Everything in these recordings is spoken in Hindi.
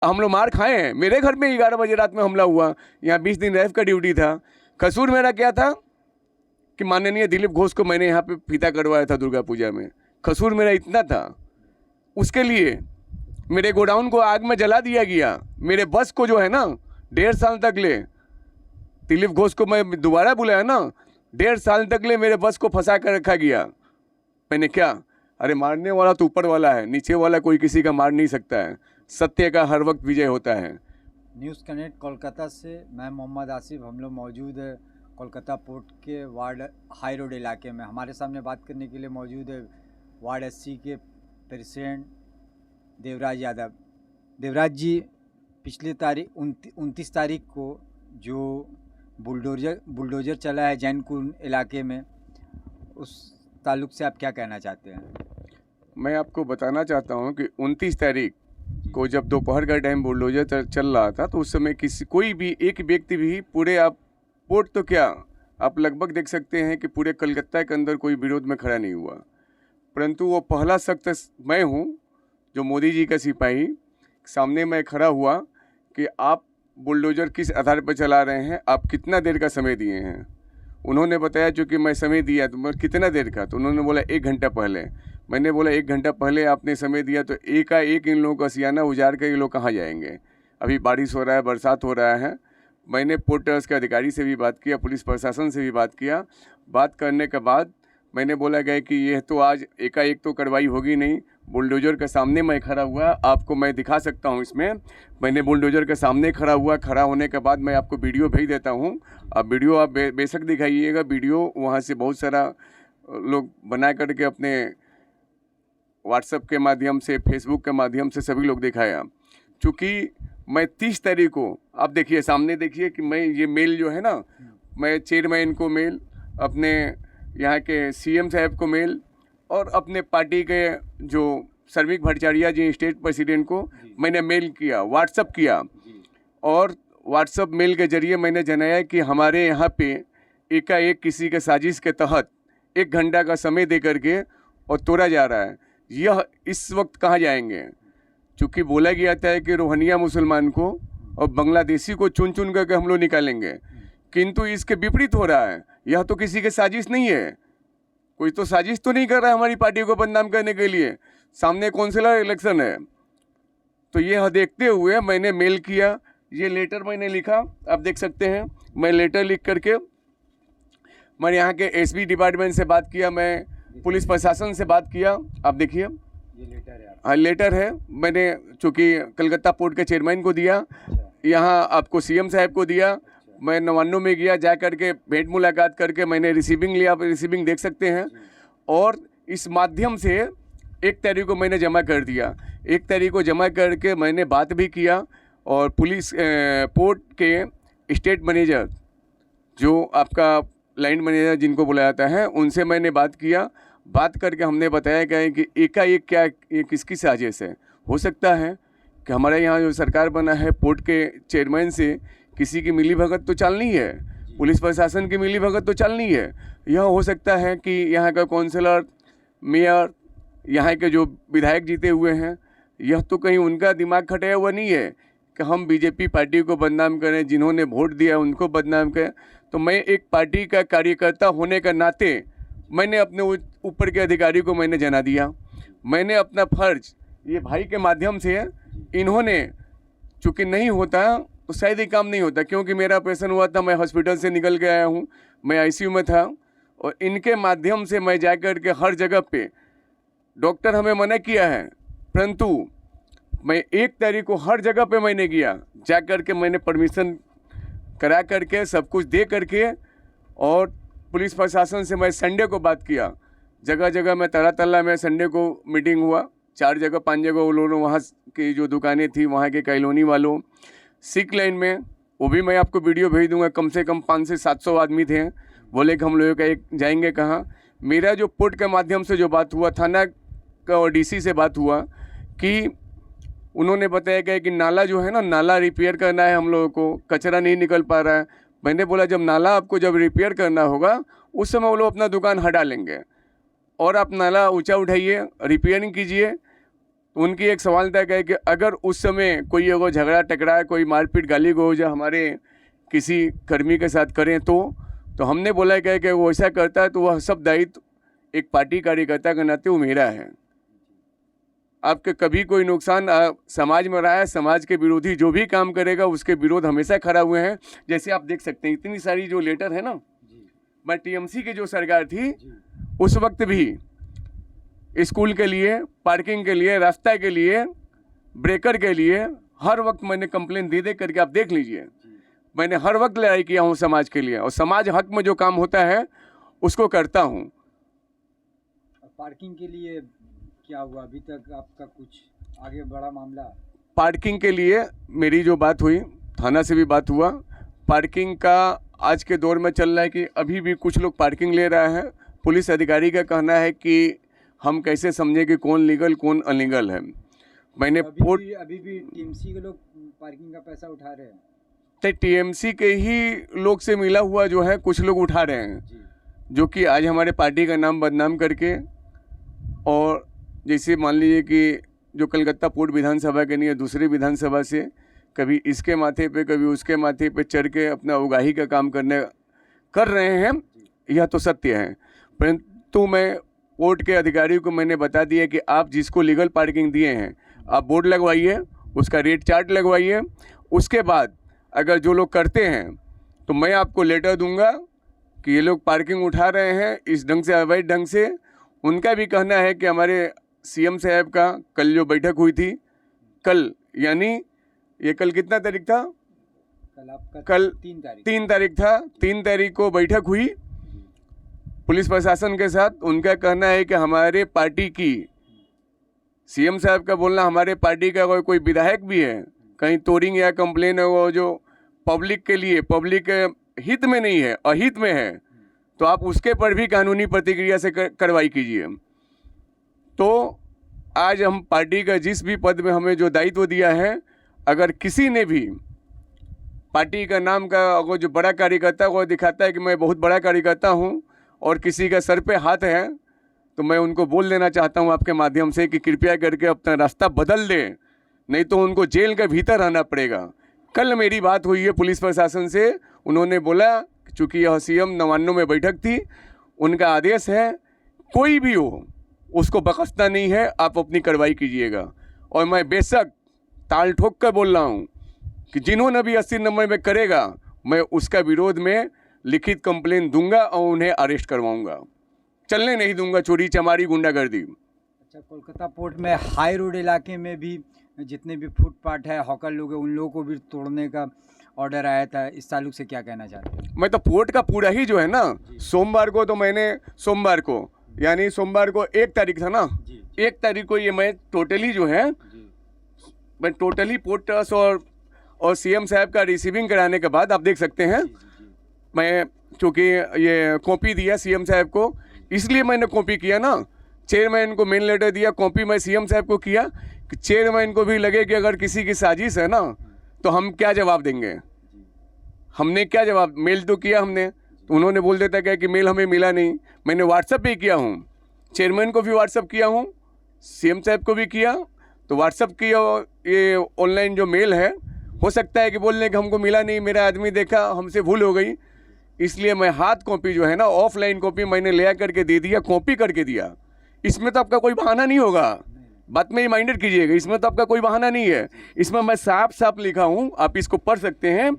हम लोग मार खाए हैं। मेरे घर में 11 बजे रात में हमला हुआ, यहाँ 20 दिन रैफ का ड्यूटी था। कसूर मेरा क्या था कि माननीय दिलीप घोष को मैंने यहाँ पे फीता करवाया था दुर्गा पूजा में। कसूर मेरा इतना था, उसके लिए मेरे गोडाउन को आग में जला दिया गया। मेरे बस को जो है ना 1.5 साल तक ले, दिलीप घोष को मैं दोबारा बुलाया ना, 1.5 साल तक ले मेरे बस को फंसा कर रखा गया। मैंने क्या, अरे मारने वाला तो ऊपर वाला है, नीचे वाला कोई किसी का मार नहीं सकता है। सत्य का हर वक्त विजय होता है। न्यूज़ कनेक्ट कोलकाता से मैं मोहम्मद आसिफ। हम लोग मौजूद है कोलकाता पोर्ट के वार्ड हाई रोड इलाके में। हमारे सामने बात करने के लिए मौजूद है वार्ड 80 के प्रेसिडेंट देवराज यादव। देवराज जी, पिछले तारीख 29 तारीख को जो बुलडोज़र चला है जैनकुन इलाके में, उस ताल्लुक़ से आप क्या कहना चाहते हैं? मैं आपको बताना चाहता हूं कि 29 तारीख को जब दोपहर का टाइम बुलडोजर चल रहा था, तो उस समय कोई भी एक व्यक्ति भी पूरे, आप पोर्ट तो क्या, आप लगभग देख सकते हैं कि पूरे कलकत्ता के अंदर कोई विरोध में खड़ा नहीं हुआ। परंतु वो पहला शख्स मैं हूँ जो मोदी जी का सिपाही सामने मैं खड़ा हुआ कि आप बुलडोजर किस आधार पर चला रहे हैं, आप कितना देर का समय दिए हैं। उन्होंने बताया, चूँकि मैं समय दिया तो मैं कितना देर का, तो उन्होंने बोला 1 घंटा पहले। मैंने बोला 1 घंटा पहले आपने समय दिया तो एकाएक इन लोगों का सियाना उजाड़ कर ये लोग कहाँ जाएंगे। अभी बारिश हो रहा है, बरसात हो रहा है। मैंने पोर्ट ट्रस्ट के अधिकारी से भी बात किया, पुलिस प्रशासन से भी बात किया। बात करने के बाद मैंने बोला गया कि यह तो आज एकाएक तो कार्रवाई होगी नहीं। बुलडोजर के सामने मैं खड़ा हुआ, आपको मैं दिखा सकता हूं। इसमें मैंने बुलडोजर के सामने खड़ा हुआ, खड़ा होने के बाद मैं आपको वीडियो भेज देता हूं। अब वीडियो आप बेशक दिखाइएगा। वीडियो वहां से बहुत सारा लोग बना करके अपने व्हाट्सएप के माध्यम से, फेसबुक के माध्यम से सभी लोग दिखाया। चूँकि मैं 30 तारीख को, आप देखिए सामने देखिए कि मैं ये मेल जो है ना, मैं चेयरमैन को मेल, अपने यहाँ के सीएम साहब को मेल, और अपने पार्टी के जो श्रमिक भट्टाचार्य जी स्टेट प्रेसिडेंट को मैंने मेल किया, व्हाट्सअप किया। और व्हाट्सअप मेल के जरिए मैंने जनाया कि हमारे यहाँ पे एकाएक किसी के साजिश के तहत 1 घंटा का समय दे करके और तोड़ा जा रहा है। यह इस वक्त कहाँ जाएंगे, चूँकि बोला गया था कि रोहनिया मुसलमान को और बांग्लादेशी को चुन चुन करके हम लोग निकालेंगे, किंतु इसके विपरीत हो रहा है। यह तो किसी की साजिश नहीं है, कोई तो साजिश तो नहीं कर रहा है हमारी पार्टी को बदनाम करने के लिए। सामने काउंसिलर इलेक्शन है। तो यह देखते हुए मैंने मेल किया, ये लेटर मैंने लिखा, आप देख सकते हैं। मैं लेटर लिख करके मैं यहाँ के एसपी डिपार्टमेंट से बात किया, मैं पुलिस प्रशासन से बात किया। आप देखिए ये लेटर है। हाँ, लेटर है। मैंने चूँकि कलकत्ता पोर्ट के चेयरमैन को दिया, यहाँ आपको सीएम साहब को दिया। मैं 99 में गया, जा करके भेंट मुलाकात करके मैंने रिसीविंग लिया, आप रिसीविंग देख सकते हैं। और इस माध्यम से 1 तारीख को मैंने जमा कर दिया। 1 तारीख को जमा करके मैंने बात भी किया, और पुलिस पोर्ट के स्टेट मैनेजर, जो आपका लाइन मैनेजर जिनको बुलाया जाता है, उनसे मैंने बात किया। बात करके हमने बताया गया है कि एकाएक क्या ये किसकी साजिश है। हो सकता है कि हमारे यहाँ जो सरकार बना है, पोर्ट के चेयरमैन से किसी की मिलीभगत तो चलनी है, पुलिस प्रशासन की मिलीभगत तो चलनी है। यह हो सकता है कि यहाँ का काउंसलर, मेयर, यहाँ के जो विधायक जीते हुए हैं, यह तो कहीं उनका दिमाग खटाया हुआ नहीं है कि हम बीजेपी पार्टी को बदनाम करें, जिन्होंने वोट दिया उनको बदनाम करें। तो मैं एक पार्टी का कार्यकर्ता होने का नाते मैंने अपने ऊपर के अधिकारी को मैंने जना दिया। मैंने अपना फर्ज ये भाई के माध्यम से, इन्होंने चूँकि नहीं होता तो शायद ये काम नहीं होता, क्योंकि मेरा ऑपरेशन हुआ था, मैं हॉस्पिटल से निकल के आया हूँ, मैं आईसीयू में था, और इनके माध्यम से मैं जा कर के हर जगह पे, डॉक्टर हमें मना किया है, परंतु मैं 1 तारीख को हर जगह पे मैंने गया, जा कर के मैंने परमिशन करा करके सब कुछ दे करके। और पुलिस प्रशासन से मैं संडे को बात किया, जगह जगह में तला में संडे को मीटिंग हुआ, 4 जगह 5 जगह वो लोगों, वहाँ की जो दुकानें थी, वहाँ के कॉलोनी वालों, सिक लाइन में, वो भी मैं आपको वीडियो भेज दूंगा। कम से कम 500 से 700 आदमी थे। बोले कि हम लोगों का एक जाएंगे कहाँ। मेरा जो पोर्ट के माध्यम से जो बात हुआ, थाना का और डीसी से बात हुआ कि उन्होंने बताया गया कि नाला जो है ना, नाला रिपेयर करना है हम लोगों को, कचरा नहीं निकल पा रहा है। मैंने बोला जब नाला आपको जब रिपेयर करना होगा, उस समय वो लोग अपना दुकान हटा लेंगे, और आप नाला ऊंचा उठाइए, रिपेयरिंग कीजिए। उनकी एक सवाल था कि अगर उस समय कोई अगर झगड़ा टकराए, कोई मारपीट गाली गलौज हमारे किसी कर्मी के साथ करें तो हमने बोला कि वो ऐसा करता है तो वह सब दायित्व एक पार्टी कार्यकर्ता के नाते वो मेरा है। आपके कभी कोई नुकसान समाज में रहा है, समाज के विरोधी जो भी काम करेगा उसके विरोध हमेशा खड़ा हुए हैं। जैसे आप देख सकते हैं इतनी सारी जो लेटर है ना, मैं टीएमसी की जो सरकार थी उस वक्त भी स्कूल के लिए, पार्किंग के लिए, रास्ता के लिए, ब्रेकर के लिए हर वक्त मैंने कंप्लेन दे करके आप देख लीजिए। मैंने हर वक्त लड़ाई किया हूँ समाज के लिए, और समाज हक में जो काम होता है उसको करता हूँ। पार्किंग के लिए क्या हुआ अभी तक आपका, कुछ आगे बड़ा मामला? पार्किंग के लिए मेरी जो बात हुई, थाना से भी बात हुआ। पार्किंग का आज के दौर में चल रहा है कि अभी भी कुछ लोग पार्किंग ले रहा है। पुलिस अधिकारी का कहना है कि हम कैसे समझे कि कौन लीगल कौन अनलीगल है। मैंने अभी भी टीएमसी के लोग पार्किंग का पैसा उठा रहे हैं। तो टीएमसी के ही लोग से मिला हुआ जो है कुछ लोग उठा रहे हैं, जो कि आज हमारे पार्टी का नाम बदनाम करके, और जैसे मान लीजिए कि जो कलकत्ता पोर्ट विधानसभा के नहीं है, दूसरी विधानसभा से कभी इसके माथे पे कभी उसके माथे पे चढ़ के अपना उगाही का काम कर रहे हैं। यह तो सत्य है, परंतु मैं पोर्ट के अधिकारी को मैंने बता दिया कि आप जिसको लीगल पार्किंग दिए हैं आप बोर्ड लगवाइए, उसका रेट चार्ट लगवाइए। उसके बाद अगर जो लोग करते हैं तो मैं आपको लेटर दूंगा कि ये लोग पार्किंग उठा रहे हैं इस ढंग से, अवैध ढंग से। उनका भी कहना है कि हमारे सीएम साहब का कल जो बैठक हुई थी, कल यानी ये कल कितना तारीख था? कल 3 तारीख था। 3 तारीख को बैठक हुई पुलिस प्रशासन के साथ। उनका कहना है कि हमारे पार्टी की, सीएम साहब का बोलना हमारे पार्टी का कोई विधायक भी है कहीं तोड़िंग या कंप्लेन है वो जो पब्लिक के लिए, पब्लिक के हित में नहीं है, अहित में है, तो आप उसके पर भी कानूनी प्रतिक्रिया से कार्रवाई कीजिए। तो आज हम पार्टी का जिस भी पद में हमें जो दायित्व दिया है, अगर किसी ने भी पार्टी का नाम का अगर जो बड़ा कार्यकर्ता को दिखाता है कि मैं बहुत बड़ा कार्यकर्ता हूं और किसी का सर पे हाथ है, तो मैं उनको बोल देना चाहता हूं आपके माध्यम से कि कृपया करके अपना रास्ता बदल दें, नहीं तो उनको जेल के भीतर रहना पड़ेगा। कल मेरी बात हुई है पुलिस प्रशासन से, उन्होंने बोला चूँकि यह सीएम 99 में बैठक थी, उनका आदेश है कोई भी हो उसको बख्शना नहीं है, आप अपनी कार्रवाई कीजिएगा। और मैं बेशक ताल ठोक कर बोल रहा हूँ कि जिन्होंने भी 80 नंबर में करेगा मैं उसका विरोध में लिखित कंप्लेन दूंगा और उन्हें अरेस्ट करवाऊंगा। चलने नहीं दूंगा चोरी चमारी गुंडागर्दी। अच्छा, कोलकाता पोर्ट में हाई रोड इलाके में भी जितने भी फुटपाथ है, हॉकर लोग हैं, उन लोगों को भी तोड़ने का ऑर्डर आया था। इस ताल्लुक से क्या कहना चाहते हैं? मैं तो पोर्ट का पूरा ही जो है ना, सोमवार को तो मैंने सोमवार को 1 तारीख था ना, 1 तारीख को ये मैं टोटली जो है मैं टोटली पोर्ट ट्रस्ट और सीएम साहब का रिसीविंग कराने के बाद आप देख सकते हैं, मैं चूँकि ये कॉपी दिया सीएम साहब को, इसलिए मैंने कॉपी किया ना। चेयरमैन को मेन लेटर दिया, कॉपी मैं सीएम साहब को किया कि चेयरमैन को भी लगे कि अगर किसी की साजिश है ना तो हम क्या जवाब देंगे। हमने क्या जवाब, मेल तो किया हमने, तो उन्होंने बोल देता क्या कि मेल हमें मिला नहीं। मैंने व्हाट्सएप भी किया हूँ, चेयरमैन को भी व्हाट्सएप किया हूँ, सीएम साहब को भी किया। तो व्हाट्सएप की ये ऑनलाइन जो मेल है, हो सकता है कि बोलने कि हमको मिला नहीं, मेरा आदमी देखा, हमसे भूल हो गई, इसलिए मैं हाथ कॉपी जो है ना, ऑफलाइन कॉपी मैंने ले करके दे दिया, कॉपी करके दिया। इसमें तो आपका कोई बहाना नहीं होगा, बात में रिमाइंडर कीजिएगा, इसमें तो आपका कोई बहाना नहीं है। इसमें मैं साफ साफ लिखा हूँ, आप इसको पढ़ सकते हैं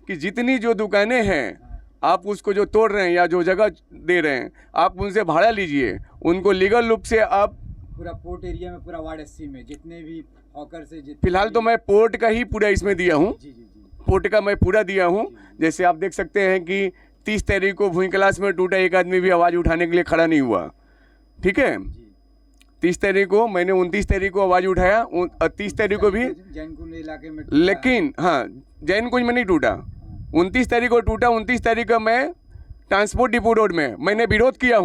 कि जितनी जो दुकानें हैं आप उसको जो तोड़ रहे हैं या जो जगह दे रहे हैं आप उनसे भाड़ा लीजिए, उनको लीगल रूप से आप पूरा पोर्ट एरिया में, पूरा वार्ड 80 में जितने भी हॉकर से फिलहाल तो मैं पोर्ट का ही पूरा इसमें दिया हूँ, पोर्ट का मैं पूरा दिया हूँ। जैसे आप देख सकते हैं कि 30 तारीख को भूई क्लास में टूटा, एक आदमी भी आवाज़ उठाने के लिए खड़ा नहीं हुआ, ठीक है। 30 तारीख को मैंने 29 तारीख को आवाज़ उठाया, 30 तारीख को भी जैन कुंज इलाके में, लेकिन हाँ जैन कुंज में नहीं टूटा, 29 तारीख को टूटा। 29 तारीख को मैं ट्रांसपोर्ट डिपो रोड में मैंने विरोध किया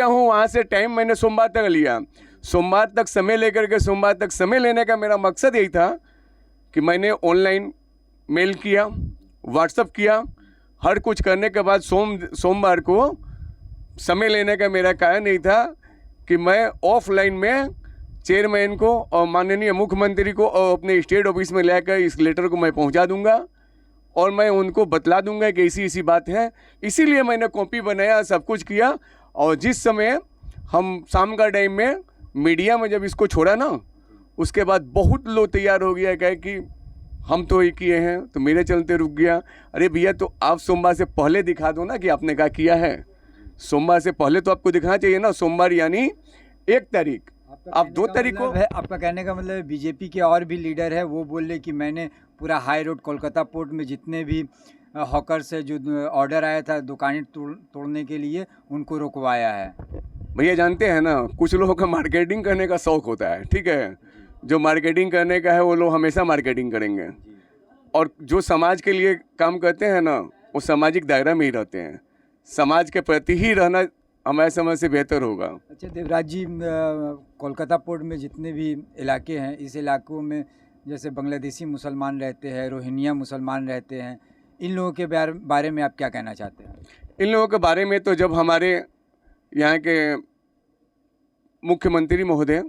हूँ, वहाँ से टाइम मैंने सोमवार तक लिया, सोमवार तक समय लेकर के, सोमवार तक समय लेने का मेरा मकसद यही था कि मैंने ऑनलाइन मेल किया, व्हाट्सएप किया, हर कुछ करने के बाद सोमवार को समय लेने का मेरा कारण नहीं था कि मैं ऑफलाइन में चेयरमैन को और माननीय मुख्यमंत्री को और अपने स्टेट ऑफिस में लेकर इस लेटर को मैं पहुंचा दूंगा और मैं उनको बतला दूंगा कि ऐसी ऐसी बात है। इसीलिए मैंने कॉपी बनाया, सब कुछ किया। और जिस समय हम शाम का टाइम में मीडिया में जब इसको छोड़ा ना, उसके बाद बहुत लोग तैयार हो गया, कहे कि हम तो ये किए हैं, तो मेरे चलते रुक गया। अरे भैया, तो आप सोमवार से पहले दिखा दो ना कि आपने क्या किया है। सोमवार से पहले तो आपको दिखाना चाहिए ना। सोमवार यानी 1 तारीख, आप 2 तारीख को। आपका कहने का मतलब है बीजेपी के और भी लीडर है, वो बोल रहे कि मैंने पूरा हाई रोड कोलकाता पोर्ट में जितने भी हॉकर से जो ऑर्डर आया था दुकानें तोड़ने के लिए, उनको रुकवाया है। भैया जानते हैं ना, कुछ लोगों का मार्केटिंग करने का शौक होता है, ठीक है। जो मार्केटिंग करने का है वो लोग हमेशा मार्केटिंग करेंगे, और जो समाज के लिए काम करते हैं ना, वो सामाजिक दायरा में ही रहते हैं। समाज के प्रति ही रहना हमारे समझ से बेहतर होगा। अच्छा देवराज जी, कोलकाता पोर्ट में जितने भी इलाके हैं, इस इलाकों में जैसे बांग्लादेशी मुसलमान रहते हैं, रोहिंग्या मुसलमान रहते हैं, इन लोगों के बारे में आप क्या कहना चाहते हैं? इन लोगों के बारे में तो जब हमारे यहाँ के मुख्यमंत्री महोदय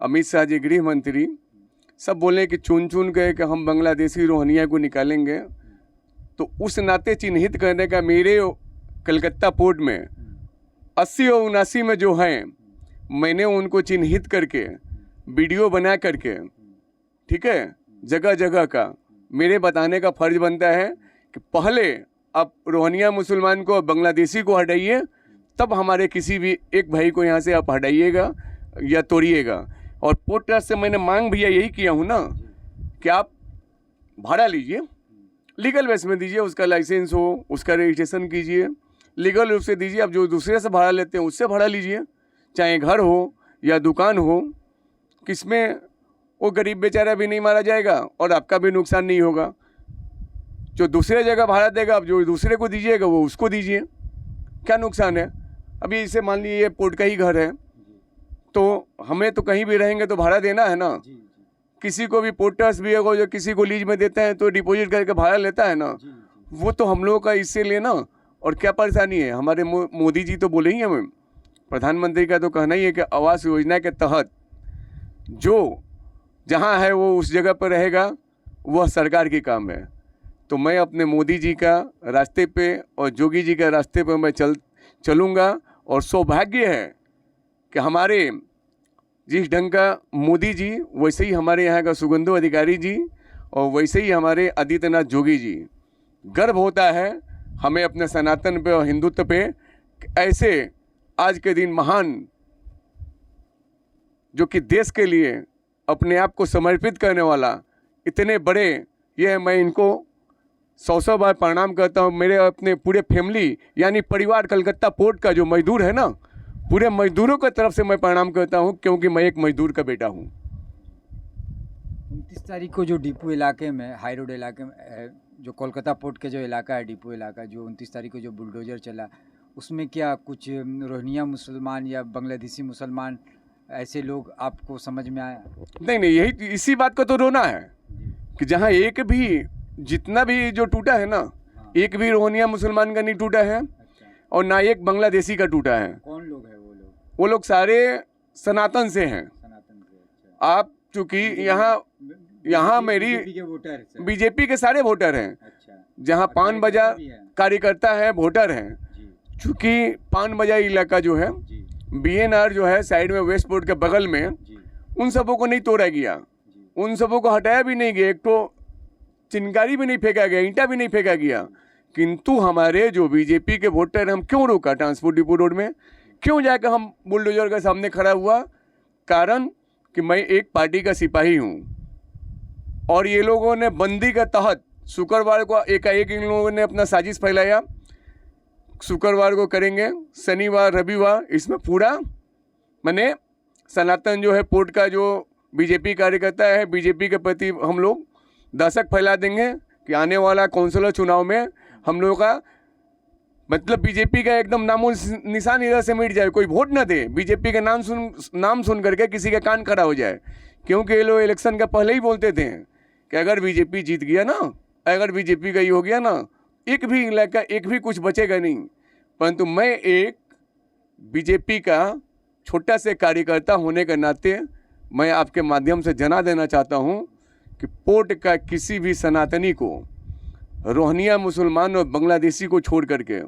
अमित शाह जी, गृह मंत्री, सब बोले कि चुन चुन के कि हम बांग्लादेशी रोहिंग्या को निकालेंगे, तो उस नाते चिन्हित करने का मेरे कलकत्ता पोर्ट में 80 और 79 में जो हैं, मैंने उनको चिन्हित करके वीडियो बना करके, ठीक है, जगह जगह का मेरे बताने का फर्ज बनता है कि पहले आप रोहिंग्या मुसलमान को, बांग्लादेशी को हटाइए, तब हमारे किसी भी एक भाई को यहाँ से आप हटाइएगा या तोड़िएगा। और पोर्ट ट्रस्ट से मैंने मांग भैया यही किया हूँ ना कि आप भाड़ा लीजिए, लीगल बेस में दीजिए, उसका लाइसेंस हो, उसका रजिस्ट्रेशन कीजिए, लीगल रूप से दीजिए। आप जो दूसरे से भाड़ा लेते हैं उससे भाड़ा लीजिए, चाहे घर हो या दुकान हो, किसमें वो गरीब बेचारा भी नहीं मारा जाएगा और आपका भी नुकसान नहीं होगा। जो दूसरे जगह भाड़ा देगा, आप जो दूसरे को दीजिएगा वो उसको दीजिए, क्या नुकसान है। अभी इसे मान लीजिए ये पोर्ट का ही घर है, तो हमें तो कहीं भी रहेंगे तो भाड़ा देना है ना। किसी को भी पोर्टर्स भी है जो किसी को लीज में देते हैं तो डिपॉजिट करके भाड़ा लेता है ना, वो तो हम लोगों का इससे लेना। और क्या परेशानी है, हमारे मोदी जी तो बोले ही हमें, प्रधानमंत्री का तो कहना ही है कि आवास योजना के तहत जो जहाँ है वो उस जगह पर रहेगा, वह सरकार की काम है। तो मैं अपने मोदी जी का रास्ते पे और जोगी जी का रास्ते पे मैं चलूँगा। और सौभाग्य है कि हमारे जिस ढंग का मोदी जी, वैसे ही हमारे यहाँ का सुगंधो अधिकारी जी और वैसे ही हमारे आदित्यनाथ जोगी जी। गर्व होता है हमें अपने सनातन पे और हिंदुत्व पे, ऐसे आज के दिन महान जो कि देश के लिए अपने आप को समर्पित करने वाला इतने बड़े, ये मैं इनको 100 बार प्रणाम करता हूँ। मेरे अपने पूरे फैमिली यानी परिवार कलकत्ता पोर्ट का जो मजदूर है ना, पूरे मजदूरों की तरफ से मैं प्रणाम करता हूँ, क्योंकि मैं एक मजदूर का बेटा हूँ। 29 तारीख को जो डिपो इलाके में, हाई रोड इलाके में, जो कोलकाता पोर्ट के जो इलाका है, डिपो इलाका, जो 29 तारीख को जो बुलडोजर चला, उसमें क्या कुछ रोहिंग्या मुसलमान या बांग्लादेशी मुसलमान ऐसे लोग आपको समझ में आया? नहीं, यही इसी बात का तो रोना है कि जहाँ एक भी, जितना भी जो टूटा है ना, एक भी रोहिंग्या मुसलमान का नहीं टूटा है और ना एक बांग्लादेशी का टूटा है। कौन लोग हैं वो लोग? वो लोग सारे सनातन से हैं। सनातन से। अच्छा। आप चूँकि यहाँ मेरी बीजेपी के सारे वोटर हैं। अच्छा। जहाँ पान बाजार कार्यकर्ता है, वोटर हैं। चूँकि पान बाजार इलाका जो है, BNR जो है साइड में वेस्ट पोर्ट के बगल में, उन सबों को नहीं तोड़ा गया, उन सबों को हटाया भी नहीं गया, एक तो चिंगारी भी नहीं फेंका गया, ईंटा भी नहीं फेंका गया। किंतु हमारे जो बीजेपी के वोटर, हम क्यों रोका ट्रांसपोर्ट डिपो रोड में, क्यों जाकर हम बुलडोजर के सामने खड़ा हुआ? कारण कि मैं एक पार्टी का सिपाही हूँ और ये लोगों ने बंदी के तहत शुक्रवार को एकाएक इन लोगों ने अपना साजिश फैलाया। शुक्रवार को करेंगे, शनिवार रविवार, इसमें पूरा मैंने सनातन जो है पोर्ट का जो बीजेपी कार्यकर्ता है, बीजेपी के प्रति हम लोग दशक फैला देंगे कि आने वाला कौंसिलर चुनाव में हम लोगों का मतलब बीजेपी का एकदम नामो निशान इधर से मिट जाए, कोई वोट ना दे, बीजेपी के नाम सुन करके किसी का कान खड़ा हो जाए। क्योंकि ये लोग इलेक्शन का पहले ही बोलते थे कि अगर बीजेपी जीत गया ना, अगर बीजेपी का ये हो गया ना, एक भी इलाका, एक भी कुछ बचेगा नहीं। परंतु मैं एक बीजेपी का छोटा से कार्यकर्ता होने के नाते मैं आपके माध्यम से जना देना चाहता हूँ कि पोर्ट का किसी भी सनातनी को, रोहनिया मुसलमान और बांग्लादेशी को छोड़ करके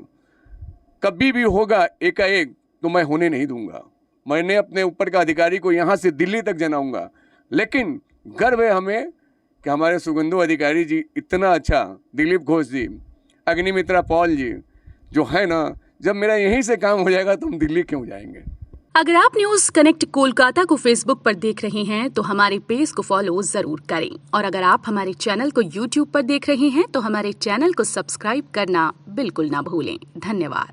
कभी भी होगा एकाएक तो मैं होने नहीं दूंगा। मैंने अपने ऊपर का अधिकारी को यहाँ से दिल्ली तक जनाऊंगा। लेकिन गर्व है हमें कि हमारे सुगंधु अधिकारी जी इतना अच्छा, दिलीप घोष जी, अग्निमित्रा पॉल जी जो है ना, जब मेरा यहीं से काम हो जाएगा तो हम दिल्ली क्यों जाएंगे। अगर आप न्यूज कनेक्ट कोलकाता को फेसबुक पर देख रहे हैं तो हमारे पेज को फॉलो जरूर करें, और अगर आप हमारे चैनल को यूट्यूब पर देख रहे हैं तो हमारे चैनल को सब्सक्राइब करना बिल्कुल ना भूलें। धन्यवाद।